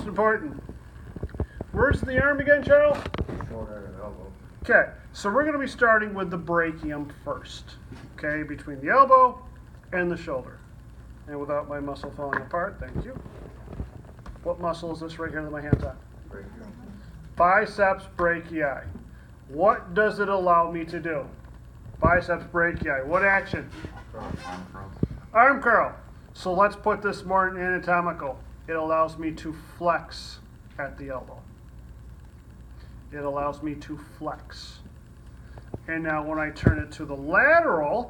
important. Where's the arm again, Charles? Shoulder and elbow. Okay, so we're going to be starting with the brachium first. Okay, between the elbow and the shoulder. And without my muscle falling apart, thank you. What muscle is this right here that my hand's on? Brachium. Biceps brachii. What does it allow me to do? Biceps brachii. What action? Arm curl. Arm curl. So let's put this more anatomical. It allows me to flex at the elbow. It allows me to flex. And now when I turn it to the lateral,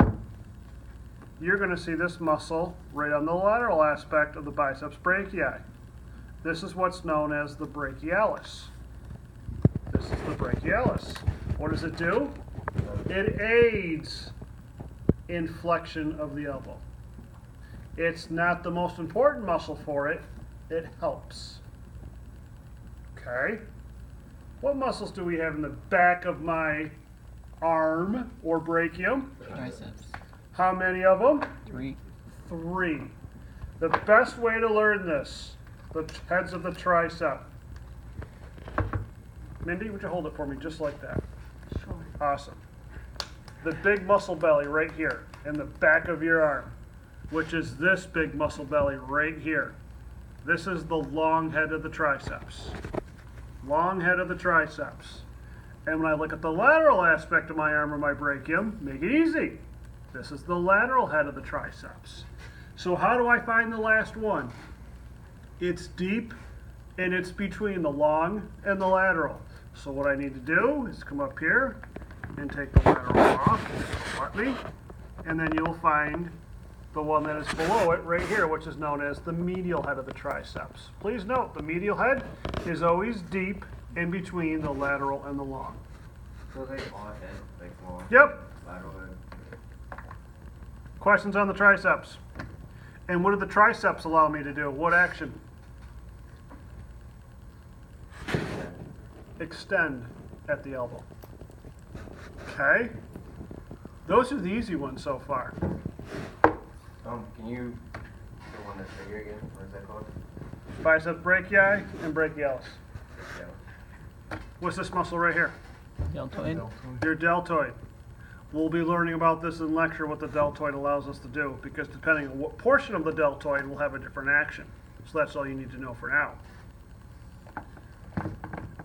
you're going to see this muscle right on the lateral aspect of the biceps brachii. This is what's known as the brachialis. This is the brachialis. What does it do? It aids in flexion of the elbow. It's not the most important muscle for it. It helps. Okay? What muscles do we have in the back of my arm or brachium? Triceps. How many of them? 3. 3. The best way to learn this, the heads of the tricep. Mindy, would you hold it for me just like that? Sure. Awesome. The big muscle belly right here in the back of your arm, which is this big muscle belly right here. This is the long head of the triceps. Long head of the triceps. And when I look at the lateral aspect of my arm or my brachium, make it easy. This is the lateral head of the triceps. So how do I find the last one? It's deep and it's between the long and the lateral. So what I need to do is come up here and take the lateral off, let me, and then you'll find the one that is below it right here, which is known as the medial head of the triceps. Please note, the medial head is always deep in between the lateral and the long. So it's like all head, like long. Yep. Lateral head. Questions on the triceps? And what do the triceps allow me to do? What action? Extend at the elbow. Okay? Those are the easy ones so far. Can you the one that's right here again? What is that called? Biceps brachii and brachialis. Yeah. What's this muscle right here? Deltoid. Your deltoid. We'll be learning about this in lecture, what the deltoid allows us to do, because depending on what portion of the deltoid will have a different action. So that's all you need to know for now.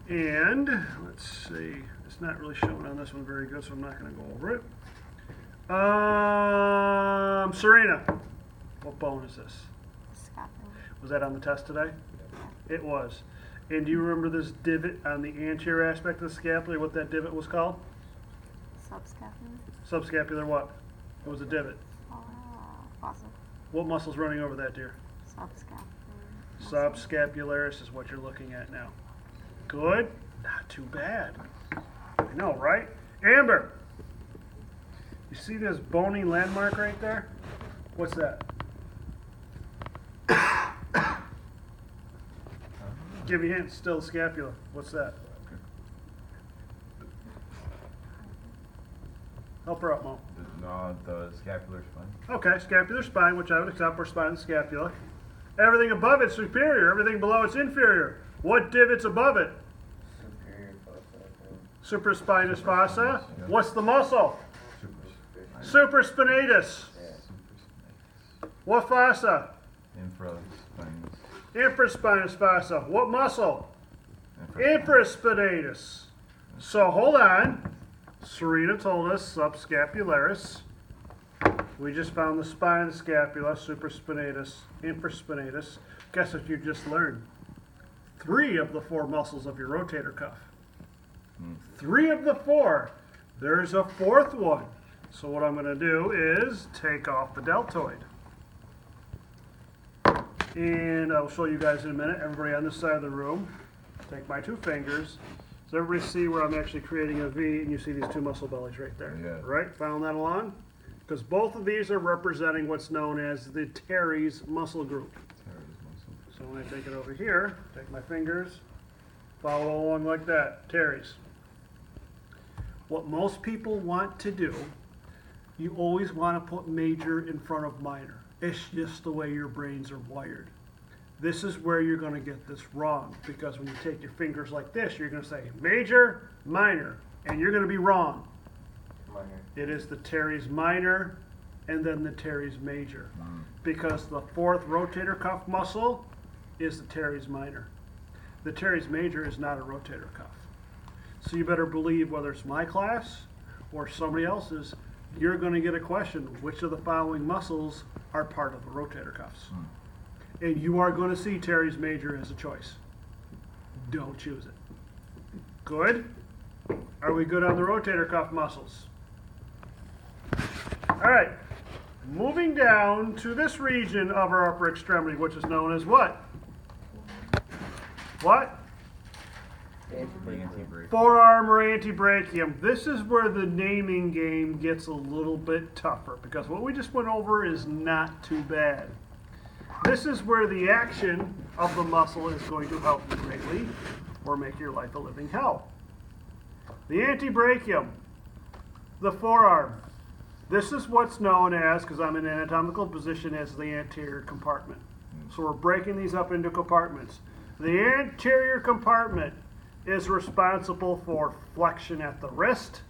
And let's see, it's not really showing on this one very good, so I'm not going to go over it. Serena, what bone is this? Scapula. Was that on the test today? It was. And do you remember this divot on the anterior aspect of the scapula, what that divot was called? Subscapular. Subscapular what? It was a divot. Fossa. What muscle's running over that, dear? Subscapular. Subscapularis is what you're looking at now. Good. Not too bad. I know, right? Amber, you see this bony landmark right there? What's that? Give me a hint. Still the scapula. What's that? Help her out, Mo. No, the scapular spine. Okay, scapular spine, which I would accept for spine and scapula. Everything above it's superior. Everything below it's inferior. What divot's above it? Superior fossa. Supraspinous fossa. Yeah. What's the muscle? Super Supraspinatus. Yeah. What fossa? infraspinous. Infraspinous fossa. What muscle? Infraspinatus. So hold on. Serena told us subscapularis. We just found the spine of the scapula, supraspinatus, infraspinatus. Guess what you just learned? 3 of the 4 muscles of your rotator cuff. 3 of the 4. There's a 4th one. So what I'm going to do is take off the deltoid. And I'll show you guys in a minute. Everybody on this side of the room, take my 2 fingers. So everybody see where I'm actually creating a V, and you see these 2 muscle bellies right there. Yeah. Right? Following that along? Because both of these are representing what's known as the teres muscle group. So when I take it over here, take my fingers, follow along like that, teres. What most people want to do, you always want to put major in front of minor. It's just the way your brains are wired. This is where you're going to get this wrong, because when you take your fingers like this, you're going to say major, minor, and you're going to be wrong. Minor. It is the teres minor and then the teres major, because the fourth rotator cuff muscle is the teres minor. The teres major is not a rotator cuff. So you better believe, whether it's my class or somebody else's, you're going to get a question, which of the following muscles are part of the rotator cuffs? And you are going to see teres major as a choice. Don't choose it. Good? Are we good on the rotator cuff muscles? All right. Moving down to this region of our upper extremity, which is known as what? What? Antebrachium. Forearm or antebrachium. This is where the naming game gets a little bit tougher, because what we just went over is not too bad. This is where the action of the muscle is going to help you greatly or make your life a living hell. The antebrachium, the forearm. This is what's known as, because I'm in anatomical position, as the anterior compartment. So we're breaking these up into compartments. The anterior compartment is responsible for flexion at the wrist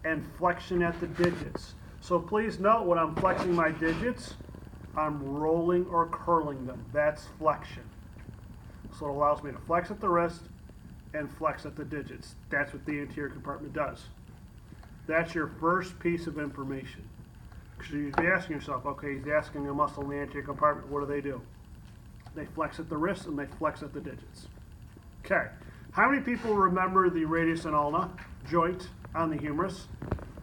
and flexion at the digits. So please note, when I'm flexing my digits, I'm rolling or curling them. That's flexion. So it allows me to flex at the wrist and flex at the digits. That's what the anterior compartment does. That's your first piece of information. Because you'd be asking yourself, okay, he's asking a muscle in the anterior compartment, what do? They flex at the wrist and they flex at the digits. Okay. How many people remember the radius and ulna joint on the humerus?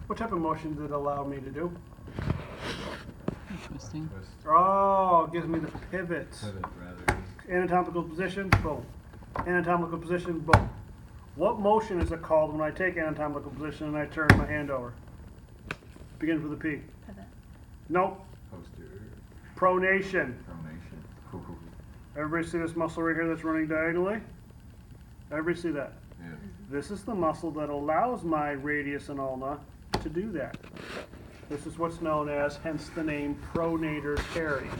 What type of motion did it allow me to do? Twisting. Oh, it gives me the pivot. Pivot, rather. Anatomical position, boom. Anatomical position, boom. What motion is it called when I take anatomical position and I turn my hand over? Begins with a P. Pivot. Nope. Posterior. Pronation. Pronation. Ooh. Everybody see this muscle right here that's running diagonally? Everybody see that? Yeah. This is the muscle that allows my radius and ulna to do that. This is what's known as, hence the name, pronator teres.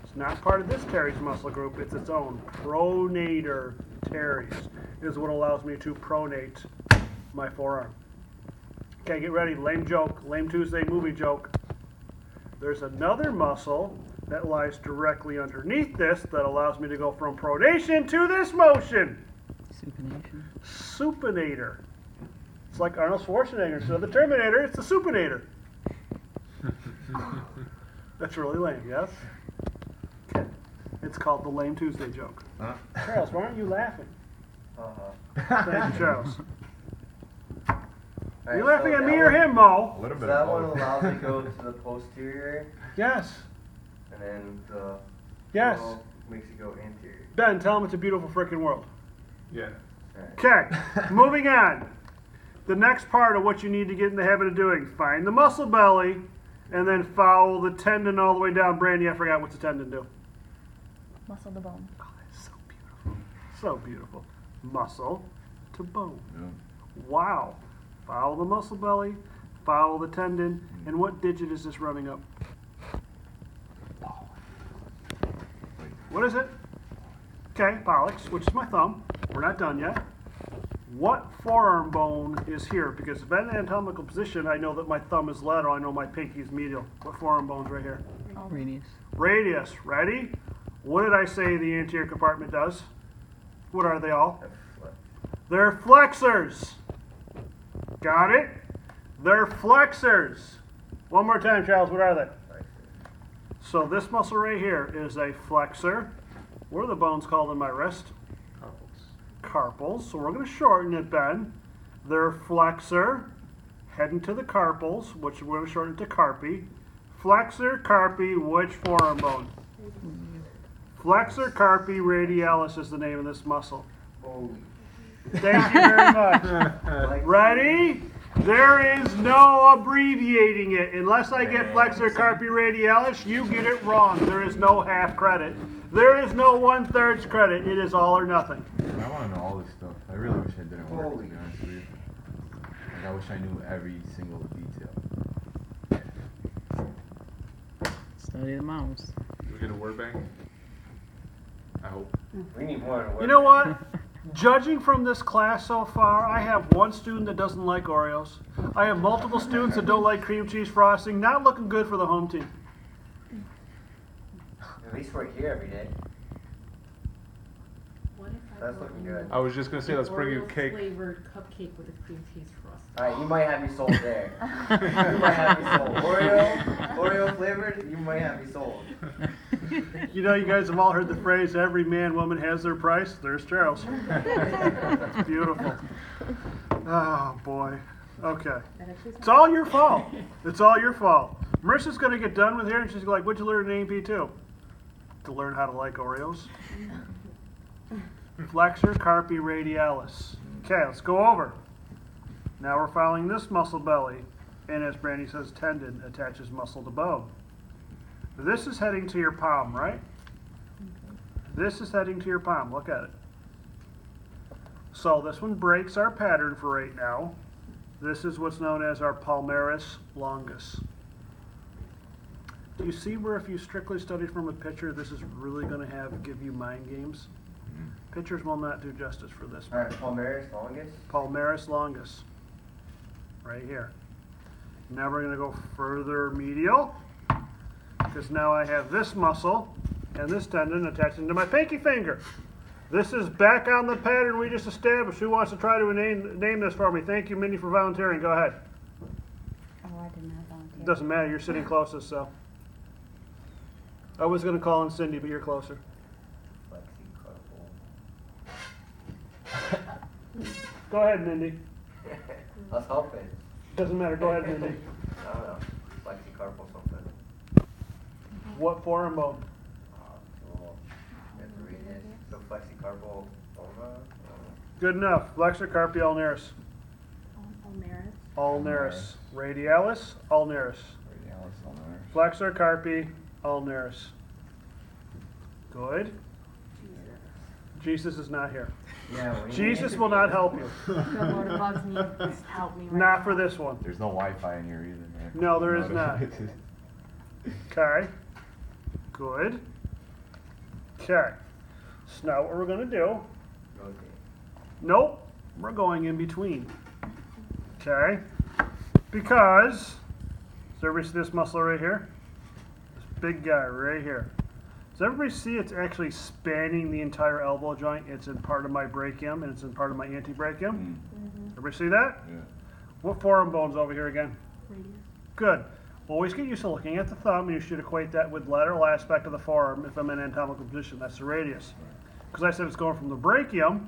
It's not part of this teres muscle group, it's its own. Pronator teres is what allows me to pronate my forearm. Okay, get ready. Lame joke. Lame Tuesday movie joke. There's another muscle that lies directly underneath this that allows me to go from pronation to this motion. Supination. Supinator. It's like Arnold Schwarzenegger. Instead of the Terminator, it's the supinator. That's really lame, yes? Okay. It's called the Lame Tuesday joke. Charles, why aren't you laughing? Thank you, Charles. You laughing at me or him, Mo? A little So bit that of one both. allows me to go to the posterior, Yes. and then the Yes. middle makes you go anterior. Ben, tell him it's a beautiful freaking world. Yeah. Alright. Okay, moving on. The next part of what you need to get in the habit of doing, find the muscle belly, and then follow the tendon all the way down. Brandy, I forgot what's the tendon do. Muscle to bone. Oh, that's so beautiful. So beautiful. Muscle to bone. Yeah. Wow. Follow the muscle belly, follow the tendon, and what digit is this running up? What is it? Okay, pollex, which is my thumb. We're not done yet. What forearm bone is here? Because if I'm in anatomical position, I know that my thumb is lateral, I know my pinky is medial. What forearm bone's right here? Radius. Radius. Ready? What did I say the anterior compartment does? What are they all? That's what. They're flexors. Got it? They're flexors. One more time, Charles. What are they? So this muscle right here is a flexor. What are the bones called in my wrist? Carpals. So we're going to shorten it, Ben. They're flexor, heading to the carpals, which we're going to shorten to carpi. Flexor, carpi, which forearm bone? Flexor carpi radialis is the name of this muscle. Holy. Thank you very much. Like- Ready? There is no abbreviating it. Unless I get flexor carpi radialis, you get it wrong. There is no half credit. There is no 1/3 credit. It is all or nothing. I want to know all this stuff. I really wish I didn't work, to Holy. be honest with you. Like, I wish I knew every single detail. Study the mouse. Do we get a word bank? I hope. We need more. You know what? Judging from this class so far, I have one student that doesn't like Oreos. I have multiple students that don't like cream cheese frosting. Not looking good for the home team. At least we're here every day. What if I That's brought looking in good. I was just gonna say, let's bring you Oreo cake. flavored cupcake with a cream cheese frosting. Alright, you might have me sold there. You might have me sold. Oreo flavored, you might have me sold. You know, you guys have all heard the phrase, every man, woman has their price. There's Charles. That's beautiful. Oh, boy. Okay. That actually It's all your fault. It's all your fault. Marissa's going to get done with here, and she's like, what'd you learn in AnP too? To learn how to like Oreos. Flexor carpi radialis. Okay, let's go over. Now we're following this muscle belly, and as Brandy says, tendon attaches muscle to bone. This is heading to your palm, right? This is heading to your palm. Look at it. So this one breaks our pattern for right now. This is what's known as our palmaris longus. Do you see where if you strictly study from a picture, this is really going to give you mind games? Pictures will not do justice for this. Alright, palmaris longus. Palmaris longus. Right here. Now we're going to go further medial, because now I have this muscle and this tendon attaching to my pinky finger. This is back on the pattern we just established. Who wants to try to name this for me? Thank you, Mindy, for volunteering. Go ahead. Oh, I did not volunteer. It doesn't matter. You're sitting closest, so. I was going to call in Cindy, but you're closer. Go ahead, Mindy. I was hoping. Doesn't matter. Go ahead, Mindy. I don't know. Flexicarpal something. What forearm bone? Cool. So flexicarpal ulna. Good enough. Flexor carpi ulnaris. Ulnaris. Ulnaris. Radialis, ulnaris. Radialis on there. Flexor carpi ulnaris. Good. Jesus is not here. Yeah. we Jesus need will to not be- help you. The Lord loves me. Just help me right Not for now. this one. There's no Wi-Fi in here either, man. No, there is not. Okay. Good. Okay. So now what we're going to do, Okay. nope, we're going in between. Okay. Because, does everybody see this muscle right here? This big guy right here. Does everybody see it's actually spanning the entire elbow joint? It's in part of my brachium and it's in part of my antebrachium. Everybody see that? Yeah. What forearm bone's over here again? Radius. Good. Always get used to looking at the thumb, and you should equate that with lateral aspect of the forearm if I'm in anatomical position. That's the radius. Because I said it's going from the brachium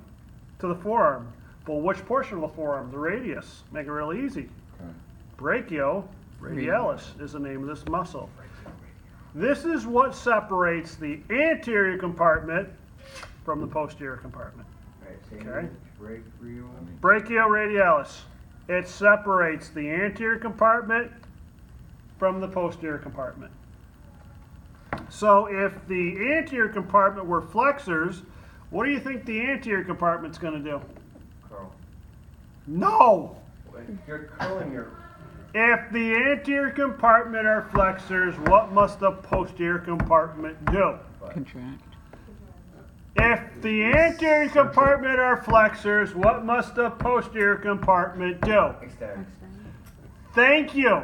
to the forearm. But which portion of the forearm? The radius. Make it really easy. Okay. Brachio radialis is the name of this muscle. This is what separates the anterior compartment from the posterior compartment. Alright, say Okay. brachio. Brachioradialis. It separates the anterior compartment from the posterior compartment. So if the anterior compartment were flexors, what do you think the anterior compartment's going to do? Curl. No! You're curling your. If the anterior compartment are flexors, what must the posterior compartment do? Contract. If the anterior compartment are flexors, what must the posterior compartment do? Extend. Thank you.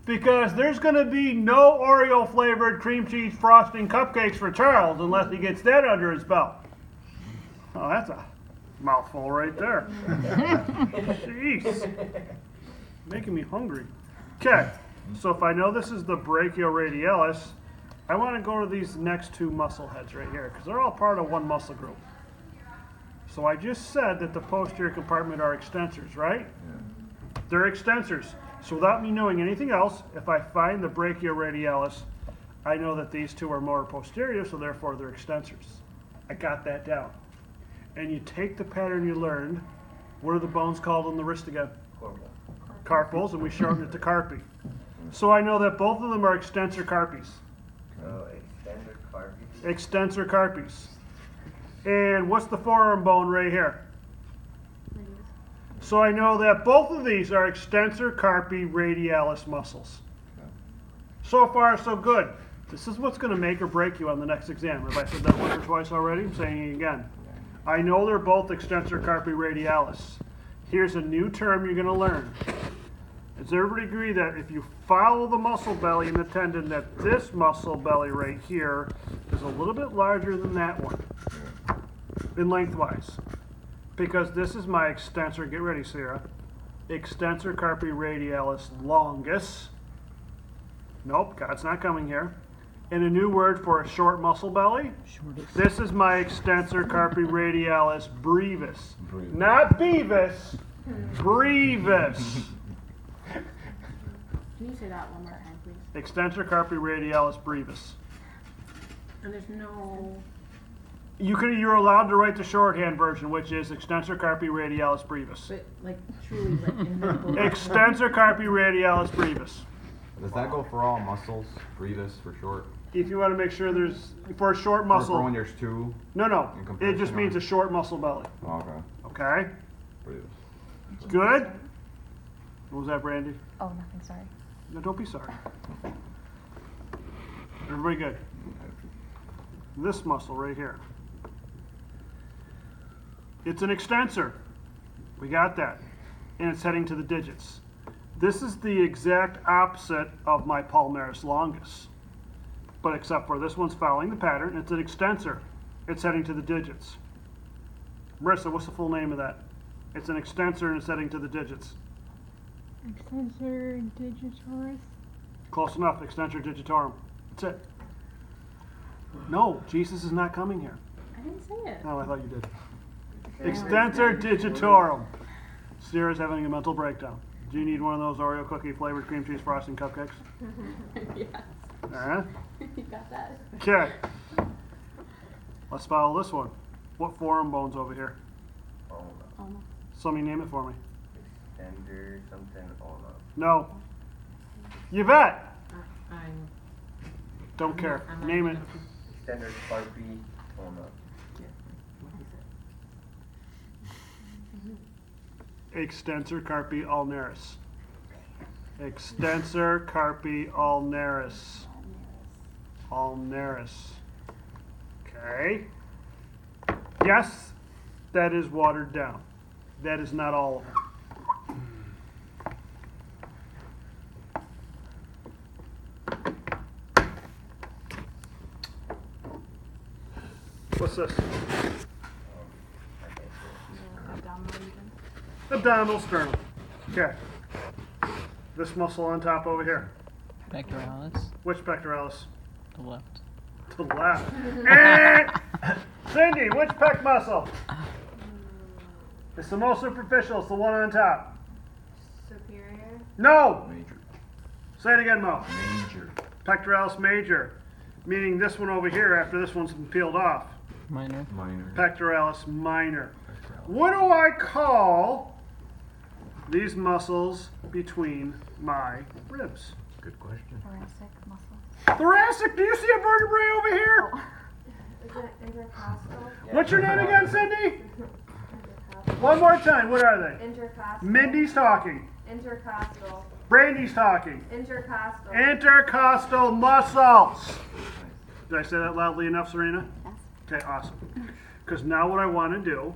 Because there's going to be no Oreo flavored cream cheese frosting cupcakes for Charles unless he gets that under his belt. Oh, that's a mouthful right there. Jeez. Making me hungry. Okay, so if I know this is the brachioradialis, I want to go to these next two muscle heads right here because they're all part of one muscle group. So I just said that the posterior compartment are extensors, right? Yeah. They're extensors. So without me knowing anything else, if I find the brachioradialis, I know that these two are more posterior, so therefore they're extensors. I got that down. And you take the pattern you learned. What are the bones called on the wrist again? Corporal. Carpals, and we shorten it to carpi. So I know that both of them are extensor carpis. Oh, extended carpi. Extensor carpis. And what's the forearm bone right here? Radius. So I know that both of these are extensor carpi radialis muscles. Okay. So far, so good. This is what's going to make or break you on the next exam. Have I said that once or twice already? I'm saying it again. I know they're both extensor carpi radialis. Here's a new term you're going to learn. Does everybody agree that if you follow the muscle belly and the tendon, that this muscle belly right here is a little bit larger than that one in lengthwise? Because this is my extensor, get ready, Sarah, extensor carpi radialis longus. Nope, God's not coming here. And a new word for a short muscle belly. This is my extensor carpi radialis brevis. Not beavis, brevis. Can you say that one more time, please? Extensor carpi radialis brevis. And there's no. You're allowed to write the shorthand version, which is extensor carpi radialis brevis. But like truly, like in the book. Extensor carpi radialis brevis. Does that go for all muscles? Brevis for short? If you want to make sure there's, for a short Or muscle. for when there's two? No. in It comparison, just means or- a short muscle belly. Oh, okay. Okay? Brevis. Good? What was that, Brandy? Oh, nothing, sorry. No, don't be sorry. Everybody good? This muscle right here. It's an extensor. We got that. And it's heading to the digits. This is the exact opposite of my palmaris longus. But except for this one's following the pattern, it's an extensor. It's heading to the digits. Marissa, what's the full name of that? It's an extensor and it's heading to the digits. Extensor digitoris. Close enough, extensor digitorum. That's it. No, Jesus is not coming here. I didn't say it. Oh, I thought you did. Extensor digitorum. Sierra's having a mental breakdown. Do you need one of those Oreo cookie flavored cream cheese frosting cupcakes? Yes. Alright. You got that. Okay. Let's follow this one. What forearm bone's over here? Almost. Somebody name it for me. Extender something. Oh No. Yvette! I'm. Don't care. I'm not Name it. gonna- no. Extender carpi. Oh no. Yeah. What is it? Extensor carpi ulnaris. Extensor carpi ulnaris. Ulnaris. Okay. Yes, that is watered down. That is not all of them. What's this? Abdominal region. Abdominal sternum. Okay. This muscle on top over here. Pectoralis, Which pectoralis? the left. To the left. Eh! Cindy, which pec muscle? It's the most superficial. It's the one on top. Superior. No! Major. Say it again, Mo. Major. Pectoralis major. Meaning this one over here after this one's been peeled off. Minor. Minor. Pectoralis minor. Pectoralis. What do I call these muscles between my ribs? Good question. Thoracic muscles. Thoracic, do you see a vertebrae over here? Is it intercostal? What's your name again, Cindy? One more time, what are they? Intercostal. Mindy's talking. Intercostal. Brandy's talking. Intercostal. Intercostal muscles. Did I say that loudly enough, Serena? Yes. Okay, awesome. Because now what I want to do,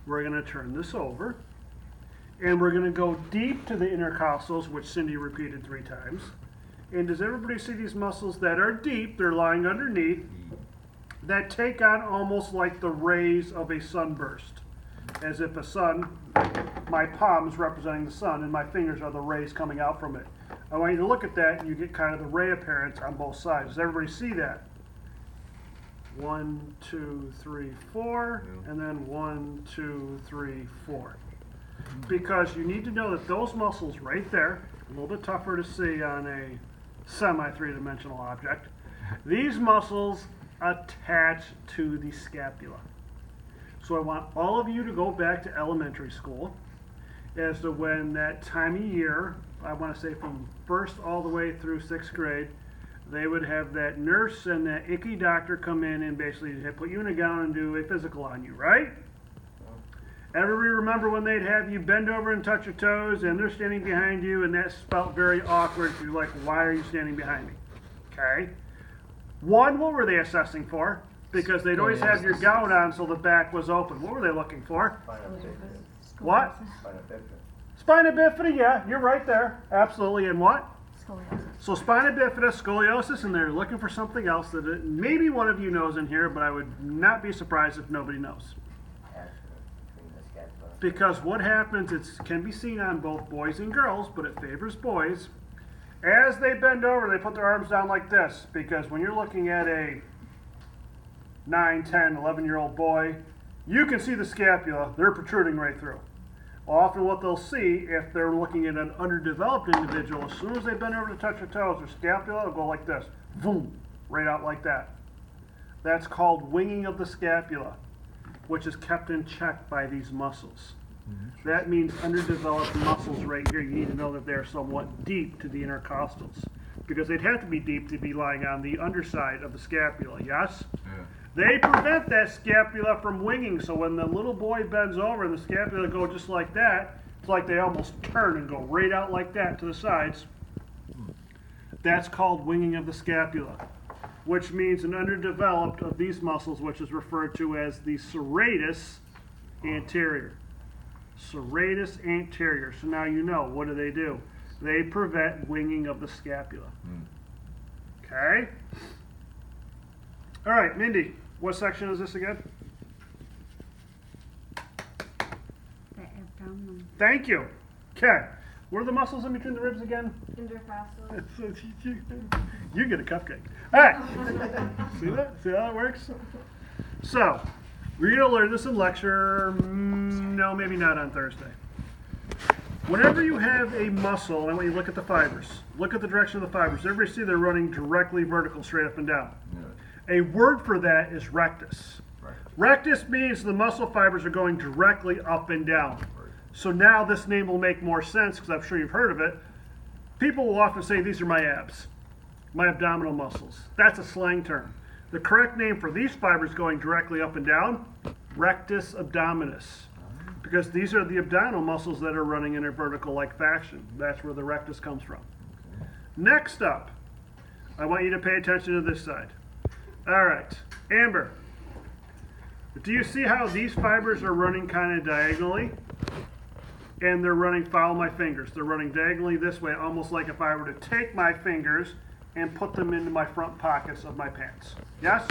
we're going to turn this over. And we're going to go deep to the intercostals, which Cindy repeated 3 times. And does everybody see these muscles that are deep? They're lying underneath. That take on almost like the rays of a sunburst. As if a sun, my palm is representing the sun, and my fingers are the rays coming out from it. I want you to look at that, and you get kind of the ray appearance on both sides. Does everybody see that? 1, 2, 3, 4, and then 1, 2, 3, 4. Because you need to know that those muscles right there, a little bit tougher to see on a semi-three-dimensional object, these muscles attach to the scapula. So I want all of you to go back to elementary school as to when that time of year, I want to say from 1st all the way through 6th grade, they would have that nurse and that icky doctor come in and basically put you in a gown and do a physical on you, right? Everybody remember when they'd have you bend over and touch your toes and they're standing behind you and that felt very awkward. You're like, why are you standing behind me? Okay. One, what were they assessing for? Because they'd always have your gown on so the back was open. What were they looking for? What? Spina bifida, yeah, you're right there. Absolutely. And what? Scoliosis. So spina bifida, scoliosis, and they're looking for something else that maybe one of you knows in here, but I would not be surprised if nobody knows. Because what happens, it can be seen on both boys and girls, but it favors boys. As they bend over, they put their arms down like this, because when you're looking at a 9, 10, 11-year-old boy, you can see the scapula. They're protruding right through. Often what they'll see, if they're looking at an underdeveloped individual, as soon as they bend over to touch their toes, their scapula will go like this. Boom, right out like that. That's called winging of the scapula, which is kept in check by these muscles. That means underdeveloped muscles right here. You need to know that they're somewhat deep to the intercostals, because they'd have to be deep to be lying on the underside of the scapula, yes? Yeah. They prevent that scapula from winging, so when the little boy bends over and the scapula go just like that, it's like they almost turn and go right out like that to the sides. That's called winging of the scapula, which means an underdeveloped of these muscles, which is referred to as the serratus anterior. Serratus anterior. So now you know, what do? They prevent winging of the scapula. Okay? All right, Mindy, what section is this again? The abdominal. Thank you. Okay. What are the muscles in between the ribs again? Intercostal. You get a cupcake. All right. See that? See how it works? So, we're going to learn this in lecture. No, maybe not on Thursday. Whenever you have a muscle, and I want you to look at the fibers. Look at the direction of the fibers. Everybody see they're running directly vertical, straight up and down. Yeah. A word for that is rectus. Right. Rectus means the muscle fibers are going directly up and down. Right. So now this name will make more sense, because I'm sure you've heard of it. People will often say, these are my abs, my abdominal muscles. That's a slang term. The correct name for these fibers going directly up and down, rectus abdominis. Because these are the abdominal muscles that are running in a vertical-like fashion. That's where the rectus comes from. Next up, I want you to pay attention to this side. All right, Amber, do you see how these fibers are running kind of diagonally? And they're running, follow my fingers, they're running diagonally this way, almost like if I were to take my fingers and put them into my front pockets of my pants. Yes?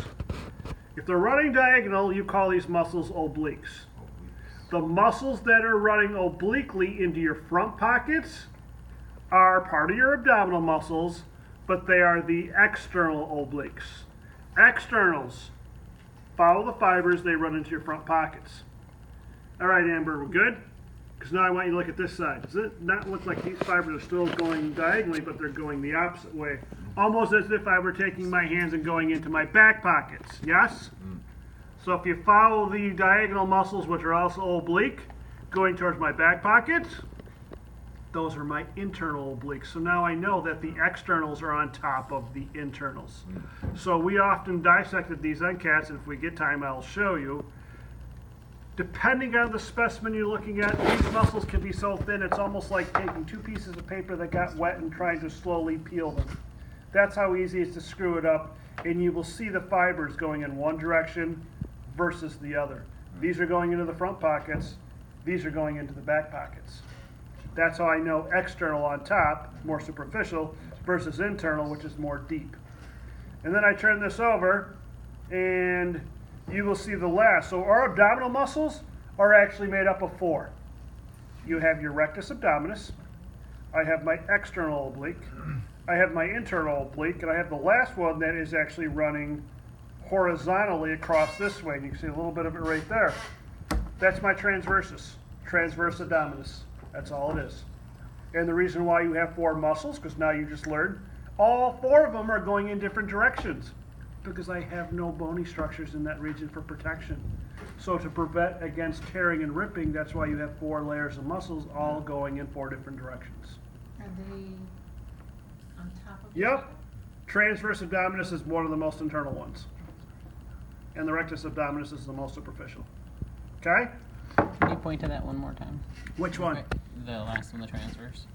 If they're running diagonal, you call these muscles obliques. The muscles that are running obliquely into your front pockets are part of your abdominal muscles, but they are the external obliques. Externals follow the fibers, they run into your front pockets. All right, Amber, we're good? Because now I want you to look at this side. Does it not look like these fibers are still going diagonally, but they're going the opposite way? Almost as if I were taking my hands and going into my back pockets. Yes? So if you follow the diagonal muscles, which are also oblique, going towards my back pockets, those are my internal obliques. So now I know that the externals are on top of the internals. So we often dissected these on cats, and if we get time, I'll show you. Depending on the specimen you're looking at, these muscles can be so thin, it's almost like taking two pieces of paper that got wet and trying to slowly peel them. That's how easy it is to screw it up, and you will see the fibers going in one direction versus the other. These are going into the front pockets, these are going into the back pockets. That's how I know external on top, more superficial, versus internal, which is more deep. And then I turn this over, and you will see the last. So our abdominal muscles are actually made up of four. You have your rectus abdominis, I have my external oblique, I have my internal oblique, and I have the last one that is actually running horizontally across this way. And you can see a little bit of it right there. That's my transversus, transverse abdominis. That's all it is. And the reason why you have four muscles, because now you just learned, all four of them are going in different directions, because I have no bony structures in that region for protection. So to prevent against tearing and ripping, that's why you have four layers of muscles all going in four different directions. Are they on top of Yep. Transverse abdominis is one of the most internal ones. And the rectus abdominis is the most superficial. Okay? Can you point to that one more time? Which one? Right, the last one, the transverse.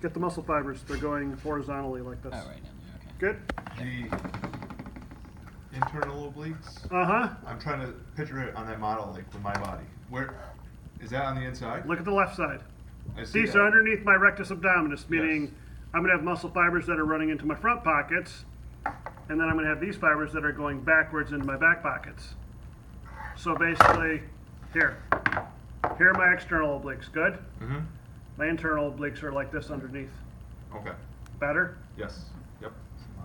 Get the muscle fibers. They're going horizontally like this. Oh, right in there, okay. Good. The internal obliques. Uh-huh. I'm trying to picture it on that model, like with my body. Where is that on the inside? Look at the left side. I see These that. are underneath my rectus abdominis, meaning Yes. I'm going to have muscle fibers that are running into my front pockets, and then I'm going to have these fibers that are going backwards into my back pockets. So basically, here are my external obliques. Good. Mm-hmm. My internal obliques are like this underneath. Okay. Better? Yes. Yep.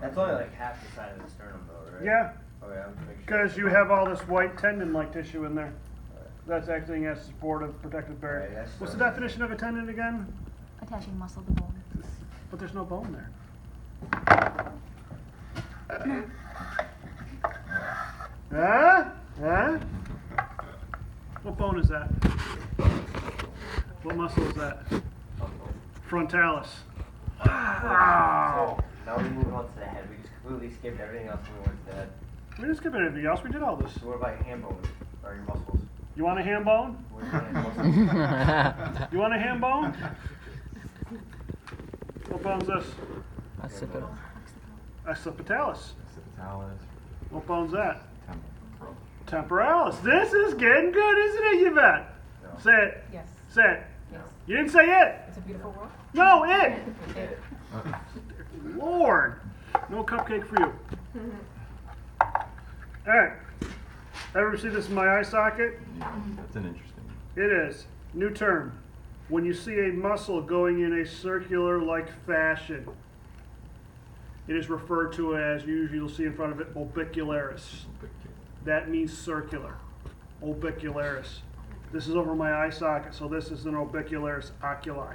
That's only like half the side of the sternum though, right? Yeah, Okay, I'm making sure. because you have all this white tendon-like tissue in there. That's acting as supportive protective barrier. Right, that's What's the so- definition of a tendon again? Attaching muscle to bone. But there's no bone there. Huh? Huh? What bone is that? What muscle is that? Frontalis. Wow. So, now we move on to the head. We just completely skipped everything else when we went to the head. We didn't skip anything else. We did all this. So what about your hand bones? Or your muscles? You want a ham bone? What are your muscles? You want a ham bone? What bone's this? Occipital. Occipitalis. Occipitalis. What bone's that? Temporal. Temporalis. This is getting good, isn't it, Yvette? No. Say it. Yes, Say it. yes. You didn't say it. It's a beautiful world. No, it. It- Lord. No cupcake for you. All right. Ever see this in my eye socket? Yeah, that's an interesting. It is. New term. When you see a muscle going in a circular-like fashion, it is referred to as, usually you'll see in front of it, orbicularis. That means circular. Orbicularis. This is over my eye socket, so this is an orbicularis oculi.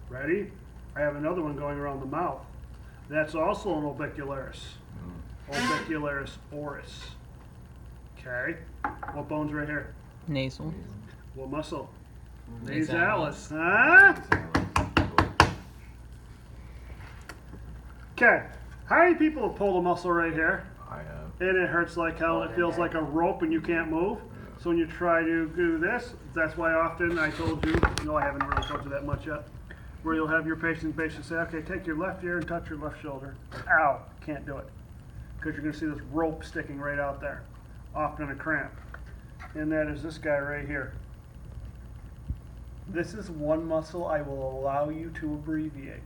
Ready? I have another one going around the mouth. That's also an orbicularis. Orbicularis oris. Okay. What bone's right here? Nasal. What muscle? Nasalis. Nasalis. Huh? Okay. How many people have pulled a muscle right here? I have. And it hurts like hell. It feels like a rope and you can't move. So when you try to do this, that's why often I told you, no, I haven't really told you that much yet, where you'll have your patient basically say, okay, take your left ear and touch your left shoulder. Ow, can't do it. Because you're going to see this rope sticking right out there, often a cramp. And that is this guy right here. This is one muscle I will allow you to abbreviate.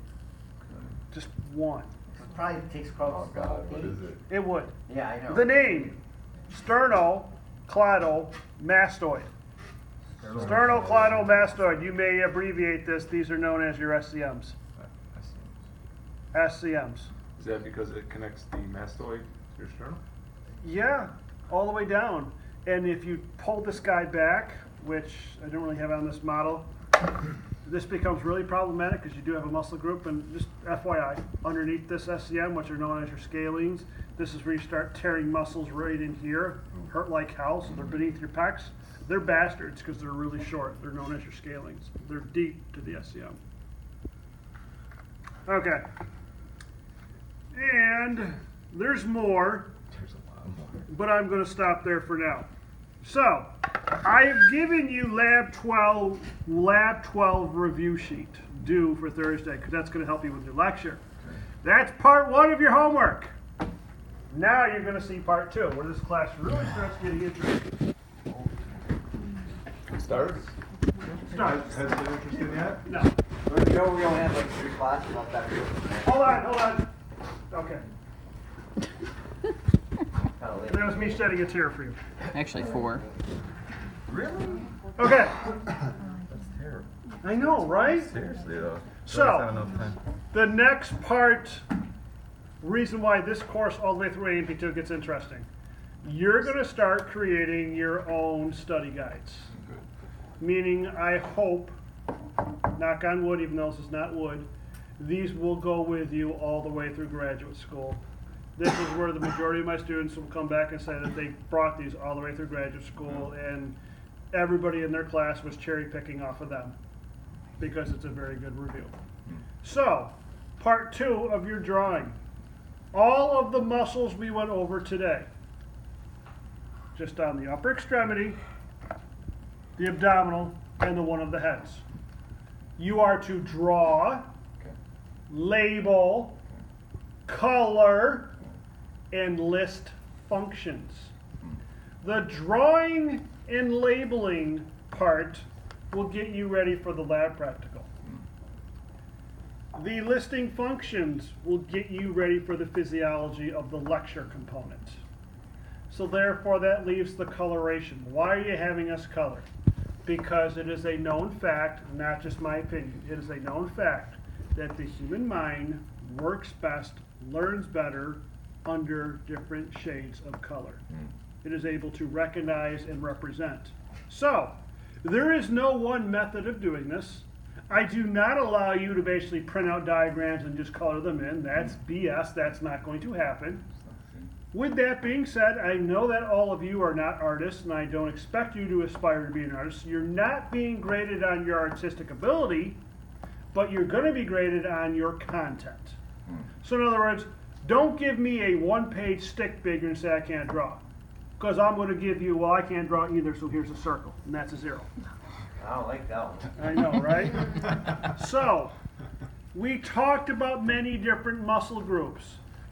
Just one. It probably takes Oh across the whole God, what page. is it? It would. Yeah, I know. The name, sternocleidomastoid. Sternocleidomastoid. You may abbreviate this. These are known as your SCMs. SCMs. Is that because it connects the mastoid to your sternum? Yeah, all the way down. And if you pull this guy back, which I don't really have on this model, this becomes really problematic because you do have a muscle group. And just FYI, underneath this SCM, which are known as your scalenes, this is where you start tearing muscles right in here, hurt like hell. So they're beneath your pecs. They're bastards because they're really short. They're known as your scalenes. They're deep to the SCM. Okay. And there's more, There's a lot more. but I'm going to stop there for now. So, I have given you Lab 12 review sheet due for Thursday because that's going to help you with your lecture. That's part 1 of your homework. Now you're going to see part 2, where this class really starts getting interesting. Starts? Starts. Has it been interested yet? No. You know we only have like 3 classes left after this. Hold on. Okay. Kinda late. That was me shedding a tear for you. Actually, 4. Really? Okay. That's terrible. I know, right? Seriously though. So- Not enough time. The next part, reason why this course all the way through AnP2 gets interesting. You're going to start creating your own study guides. Meaning, I hope, knock on wood, even though this is not wood, these will go with you all the way through graduate school. This is where the majority of my students will come back and say that they brought these all the way through graduate school and everybody in their class was cherry picking off of them because it's a very good review. So, part 2 of your drawing. All of the muscles we went over today. Just on the upper extremity, the abdominal, and the one of the heads. You are to draw, label, color, and list functions. The drawing and labeling part will get you ready for the lab practical. The listing functions will get you ready for the physiology of the lecture component. So therefore that leaves the coloration. Why are you having us color? Because it is a known fact, not just my opinion, it is a known fact that the human mind works best, learns better under different shades of color. It is able to recognize and represent. So, there is no one method of doing this. I do not allow you to basically print out diagrams and just color them in. That's BS. That's not going to happen. With that being said, I know that all of you are not artists, and I don't expect you to aspire to be an artist. You're not being graded on your artistic ability, but you're going to be graded on your content. So in other words, don't give me a one-page stick figure and say I can't draw. Because I'm going to give you, well, I can't draw either, so here's a circle, and that's a 0. I don't like that one. I know, right? So, we talked about many different muscle groups.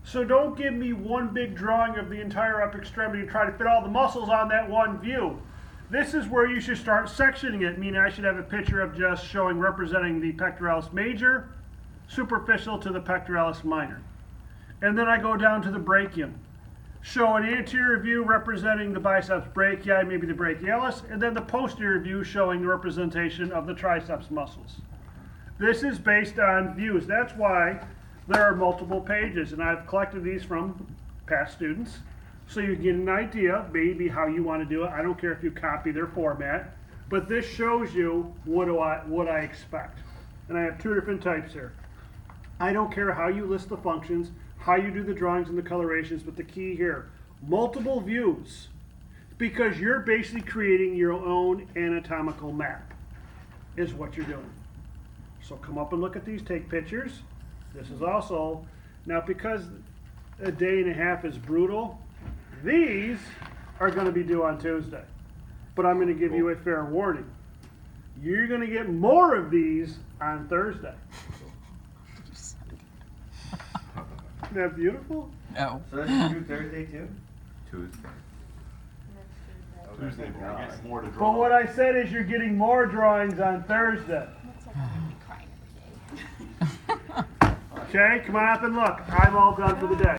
So don't give me one big drawing of the entire upper extremity and try to fit all the muscles on that one view. This is where you should start sectioning it, meaning I should have a picture of just showing, representing the pectoralis major, superficial to the pectoralis minor. And then I go down to the brachium. Show an anterior view representing the biceps brachii, maybe the brachialis, and then the posterior view showing the representation of the triceps muscles. This is based on views. That's why there are multiple pages, and I've collected these from past students, so you get an idea maybe how you want to do it. I don't care if you copy their format, but this shows you what I expect. And I have 2 different types here. I don't care how you list the functions, how you do the drawings and the colorations, but the key here, multiple views, because you're basically creating your own anatomical map, is what you're doing. So come up and look at these, take pictures. This is also, now because a day and a half is brutal, these are going to be due on Tuesday. But I'm going to give you a fair warning. You're going to get more of these on Thursday. Isn't that beautiful? No. So let's do Thursday too? Tuesday. Next Tuesday. Tuesday, but we get more to But draw. what I said is you're getting more drawings on Thursday. Looks like I'm gonna be crying every day. Okay, come on up and look. I'm all done for the day.